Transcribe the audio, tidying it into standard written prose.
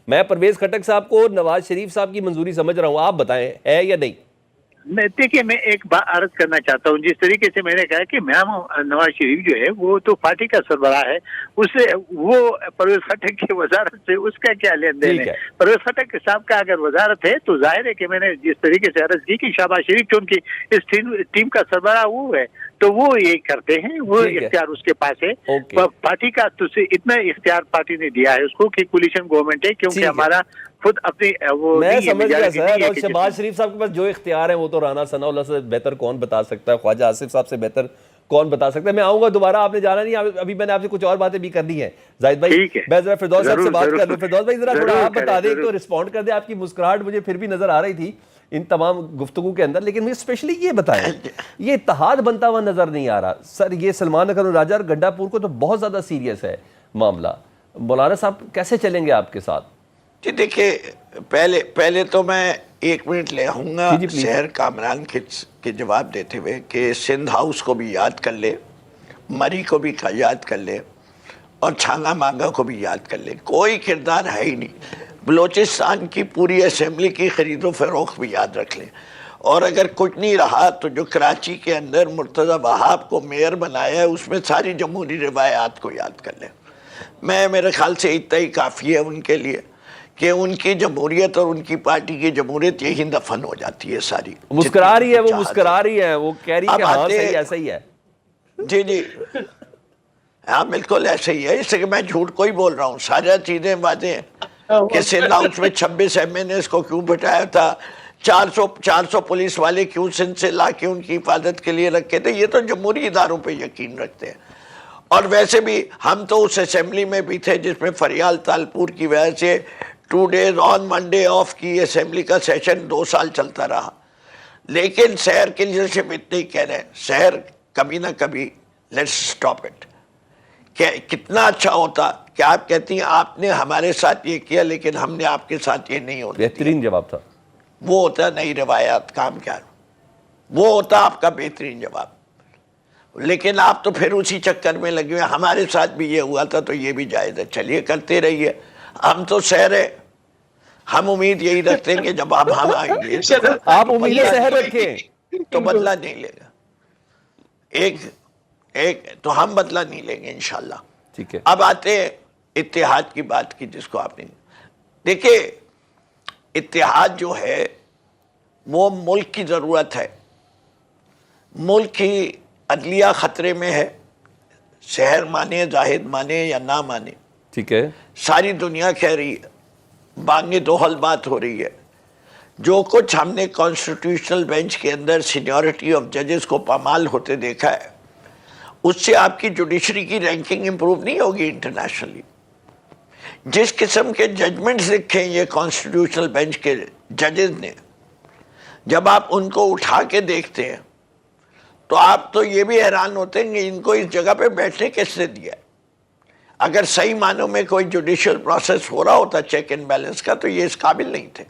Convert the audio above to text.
میں پرویز خٹک صاحب کو نواز شریف صاحب کی منظوری سمجھ رہا ہوں، آپ بتائیں ہے یا نہیں؟ دیکھیے میں ایک بات عرض کرنا چاہتا ہوں، جس طریقے سے میں نے کہا کہ نواز شریف جو ہے وہ تو پارٹی کا سربراہ ہے، اس سے وہ پرویز خٹک کی وزارت سے اس کا کیا لین دین ہے؟ پرویز خٹک صاحب کا اگر وزارت ہے تو ظاہر ہے کہ میں نے جس طریقے سے عرض کی کہ شہباز شریف چون کی اس ٹیم کا سربراہ وہ ہے تو وہ یہ کرتے ہیں، وہ اختیار اس کے پاس ہے۔ پارٹی کا تو اتنا اختیار پارٹی نے دیا ہے اس کو کہ کولیشن گورنمنٹ ہے، کیونکہ ہمارا خود اپنی وہ میں نہیں ہے، سمجھ گیا سر، اور کہ شہباز شریف صاحب کے پاس جو اختیار ہیں وہ تو رانا ثناء اللہ سے بہتر کون بتا سکتا ہے، خواجہ آصف صاحب سے بہتر کون بتا سکتا ہے۔ میں آؤں گا دوبارہ، آپ نے جانا نہیں، ابھی میں نے آپ سے کچھ اور باتیں بھی کرنی ہے۔ زاہد بھائی میں ذرا فردوس صاحب سے بات کر لوں۔ فردوس بھائی ذرا تھوڑا آپ بتا دیں، ایک تو رسپونڈ کر دیں، آپ کی مسکراہٹ مجھے پھر بھی نظر آ رہی تھی ان تمام گفتگو کے اندر، لیکن مجھے اسپیشلی یہ بتائیں، یہ اتحاد بنتا ہوا نظر نہیں آ رہا سر، یہ سلمان اکرم راجہ اور گڈھا پور کو تو بہت زیادہ سیریس ہے معاملہ۔ مولانا صاحب کیسے چلیں گے آپ کے ساتھ؟ جی دیکھیں، پہلے تو میں 1 منٹ لے آؤں گا سحر کامران کے جواب دیتے ہوئے کہ سندھ ہاؤس کو بھی یاد کر لے، مری کو بھی یاد کر لے، اور چھانگا مانگا کو بھی یاد کر لے، کوئی کردار ہے ہی نہیں۔ بلوچستان کی پوری اسمبلی کی خرید و فروخت بھی یاد رکھ لیں، اور اگر کچھ نہیں رہا تو جو کراچی کے اندر مرتضی وہاب کو میئر بنایا ہے اس میں ساری جمہوری روایات کو یاد کر لیں۔ میرے خیال سے اتنا ہی کافی ہے ان کے لیے کہ ان کی جمہوریت اور ان کی پارٹی کی جمہوریت یہی دفن ہو جاتی ہے ساری۔ مسکرا رہی ہے وہ، مسکرا رہی ہے وہ، کہہ رہی ہے کہ ہاں صحیح ایسا ہی ہے۔ جی ہاں بالکل ایسا ہی ہے، اس سے کہ میں جھوٹ کوئی بول رہا ہوں، ساری چیزیں باتیں ہیں کہ سندھ ہاؤس میں 26 MNAs کو کیوں بٹھایا تھا، 400 پولیس والے کیوں سندھ سے لا کے ان کی حفاظت کے لیے رکھے تھے، یہ تو جمہوری اداروں پہ یقین رکھتے ہیں۔ اور ویسے بھی ہم تو اس اسمبلی میں بھی تھے جس میں فریال تالپور کی وجہ سے 2 days on 1 day off کی اسمبلی کا سیشن 2 سال چلتا رہا، لیکن سحر کے لیڈرشپ اتنے ہی کہہ رہے ہیں، سحر کبھی نہ کبھی لیٹس سٹاپ اٹ، کہ کتنا اچھا ہوتا کہ آپ کہتی ہیں آپ نے ہمارے ساتھ یہ کیا لیکن ہم نے آپ کے ساتھ یہ نہیں ہوتا۔ بہترین جواب تھا وہ ہوتا نئی روایات کام کیا، وہ ہوتا آپ کا بہترین جواب، لیکن آپ تو پھر اسی چکر میں لگے ہوئے، ہمارے ساتھ بھی یہ ہوا تھا تو یہ بھی جائز ہے، چلیے کرتے رہیے، ہم تو سحر ہے، ہم امید یہی رکھتے ہیں کہ جب آپ ہم آئیں گے آپ امید سحر رکھیں تو بدلہ نہیں لے گا، ایک تو ہم بدلہ نہیں لیں گے انشاءاللہ۔ ٹھیک ہے، اب آتے ہیں اتحاد کی بات کی جس کو آپ نے دیکھیں، اتحاد جو ہے وہ ملک کی ضرورت ہے، ملک کی عدلیہ خطرے میں ہے، سحر مانے زاہد مانے یا نہ مانے، ٹھیک ہے، ساری دنیا کہہ رہی ہے، بانگِ دوحل بات ہو رہی ہے، جو کچھ ہم نے کانسٹیٹیوشنل بینچ کے اندر سینیورٹی آف ججز کو پامال ہوتے دیکھا ہے، اس سے آپ کی جوڈیشری کی رینکنگ امپروو نہیں ہوگی انٹرنیشنلی۔ جس قسم کے ججمنٹس لکھے یہ کانسٹیٹیوشنل بینچ کے ججز نے، جب آپ ان کو اٹھا کے دیکھتے ہیں تو آپ تو یہ بھی حیران ہوتے ہیں کہ ان کو اس جگہ پہ بیٹھنے کس نے دیا ہے۔ اگر صحیح معنوں میں کوئی جوڈیشل پروسیس ہو رہا ہوتا چیک اینڈ بیلنس کا تو یہ اس قابل نہیں تھے۔